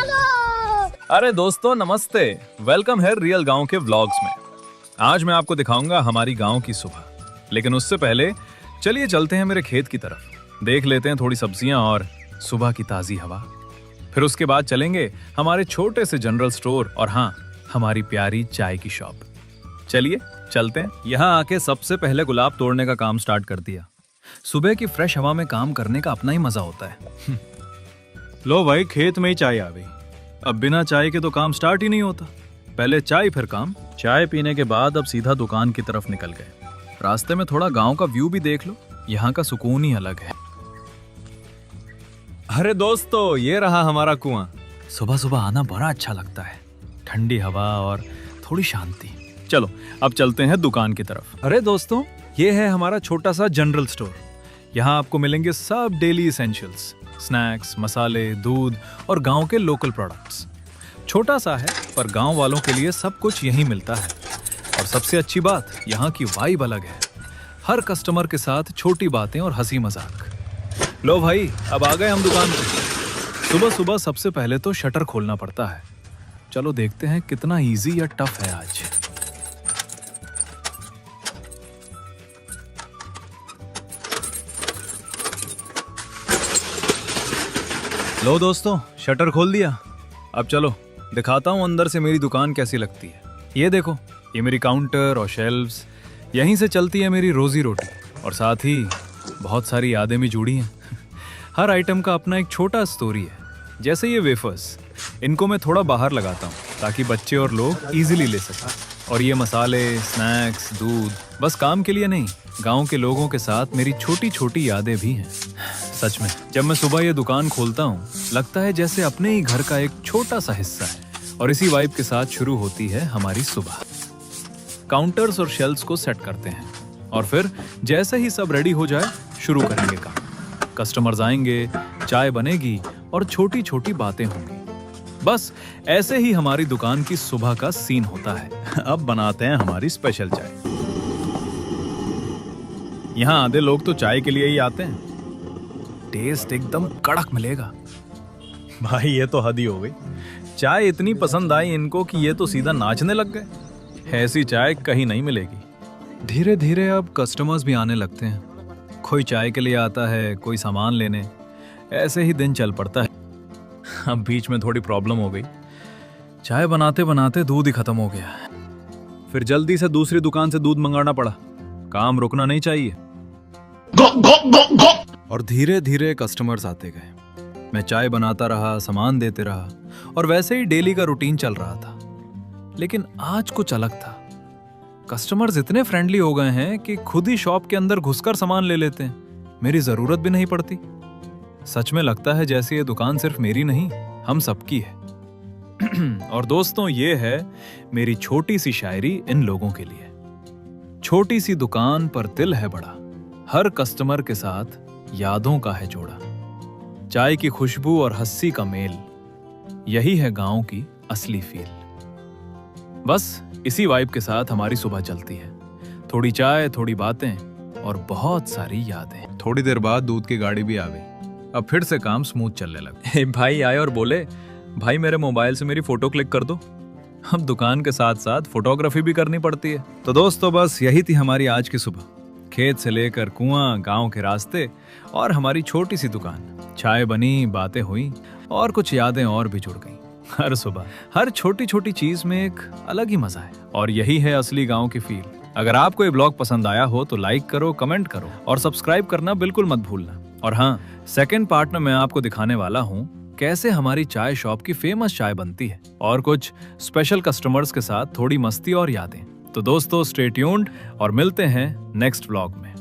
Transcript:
अरे दोस्तों नमस्ते, वेलकम है रियल गांव के व्लॉग्स में। आज मैं आपको दिखाऊंगा हमारी गांव की सुबह, लेकिन उससे पहले चलिए चलते हैं मेरे खेत की तरफ, देख लेते हैं थोड़ी सब्जियां और सुबह की ताजी हवा। फिर उसके बाद चलेंगे हमारे छोटे से जनरल स्टोर और हाँ, हमारी प्यारी चाय की शॉप। चलिए चलते हैं। यहाँ आके सबसे पहले गुलाब तोड़ने का काम स्टार्ट कर दिया। सुबह की फ्रेश हवा में काम करने का अपना ही मजा होता है। लो भाई, खेत में ही चाय आ गई। अब बिना चाय के तो काम स्टार्ट ही नहीं होता। पहले चाय फिर काम। चाय पीने के बाद अब सीधा दुकान की तरफ निकल गए। रास्ते में थोड़ा गांव का व्यू भी देख लो, यहाँ का सुकून ही अलग है। अरे दोस्तों, ये रहा हमारा कुआं। सुबह सुबह आना बड़ा अच्छा लगता है, ठंडी हवा और थोड़ी शांति। चलो अब चलते हैं दुकान की तरफ। अरे दोस्तों, ये है हमारा छोटा सा जनरल स्टोर। यहाँ आपको मिलेंगे सब डेली एसेंशियल्स, स्नैक्स, मसाले, दूध और गांव के लोकल प्रोडक्ट्स। छोटा सा है पर गांव वालों के लिए सब कुछ यहीं मिलता है। और सबसे अच्छी बात, यहाँ की वाइब अलग है। हर कस्टमर के साथ छोटी बातें और हंसी मजाक। लो भाई, अब आ गए हम दुकान पे। सुबह सुबह सबसे पहले तो शटर खोलना पड़ता है। चलो देखते हैं कितना इजी या टफ है आज। लो दोस्तों, शटर खोल दिया। अब चलो दिखाता हूँ अंदर से मेरी दुकान कैसी लगती है। ये देखो, ये मेरी काउंटर और शेल्व्स, यहीं से चलती है मेरी रोजी रोटी। और साथ ही बहुत सारी यादें भी जुड़ी हैं। हर आइटम का अपना एक छोटा स्टोरी है। जैसे ये वेफर्स, इनको मैं थोड़ा बाहर लगाता हूँ ताकि बच्चे और लोग इजीली ले सकें। और ये मसाले, स्नैक्स, दूध बस काम के लिए नहीं, गांव के लोगों के साथ मेरी छोटी छोटी यादें भी हैं। सच में जब मैं सुबह ये दुकान खोलता हूँ, लगता है जैसे अपने ही घर का एक छोटा सा हिस्सा है। और इसी वाइब के साथ शुरू होती है हमारी सुबह। काउंटर्स और शेल्व्स को सेट करते हैं और फिर जैसे ही सब रेडी हो जाए, शुरू करेंगे काम। कस्टमर्स आएंगे, चाय बनेगी और छोटी छोटी बातें होंगी। बस ऐसे ही हमारी दुकान की सुबह का सीन होता है। अब बनाते हैं हमारी स्पेशल चाय। यहाँ आधे लोग तो चाय के लिए ही आते हैं। टेस्ट एकदम कड़क मिलेगा। भाई ये तो हद ही हो गई। चाय इतनी पसंद आई इनको कि ये तो सीधा नाचने लग गए। ऐसी चाय कहीं नहीं मिलेगी। धीरे धीरे अब कस्टमर्स भी आने लगते हैं। कोई चाय के लिए आता है, कोई सामान लेने। ऐसे ही दिन चल पड़ता है। अब बीच में थोड़ी प्रॉब्लम हो गई। चाय बनाते बनाते दूध ही खत्म हो गया। फिर जल्दी से दूसरी दुकान से दूध मंगाना पड़ा। काम रुकना नहीं चाहिए। और धीरे धीरे कस्टमर्स आते गए। मैं चाय बनाता रहा, सामान देते रहा और वैसे ही डेली का रूटीन चल रहा था। लेकिन आज कुछ अलग था। कस्टमर्स इतने फ्रेंडली हो गए हैं कि खुद ही शॉप के अंदर घुसकर सामान ले लेते हैं। मेरी जरूरत भी नहीं पड़ती। सच में लगता है जैसे ये दुकान सिर्फ मेरी नहीं, हम सबकी है। और दोस्तों, ये है मेरी छोटी सी शायरी इन लोगों के लिए। छोटी सी दुकान पर दिल है बड़ा, हर कस्टमर के साथ यादों का है जोड़ा। चाय की खुशबू और हंसी का मेल, यही है गांव की असली फील। बस इसी वाइब के साथ हमारी सुबह चलती है। थोड़ी चाय, थोड़ी बातें और बहुत सारी यादें। थोड़ी देर बाद दूध की गाड़ी भी आ गई। अब फिर से काम स्मूथ चलने लगा। भाई आए और बोले, भाई मेरे मोबाइल से मेरी फोटो क्लिक कर दो। हम दुकान के साथ साथ फोटोग्राफी भी करनी पड़ती है। तो दोस्तों, बस यही थी हमारी आज की सुबह। खेत से लेकर कुआं, गांव के रास्ते और हमारी छोटी सी दुकान। चाय बनी, बातें हुई और कुछ यादें और भी जुड़ गई। हर सुबह हर छोटी छोटी चीज में एक अलग ही मजा है और यही है असली गांव की फील। अगर आपको ये ब्लॉग पसंद आया हो तो लाइक करो, कमेंट करो और सब्सक्राइब करना बिल्कुल मत भूलना। और हाँ, सेकंड पार्ट में मैं आपको दिखाने वाला हूँ कैसे हमारी चाय शॉप की फेमस चाय बनती है और कुछ स्पेशल कस्टमर्स के साथ थोड़ी मस्ती और यादें। तो दोस्तों, स्टे ट्यून्ड और मिलते हैं नेक्स्ट व्लॉग में।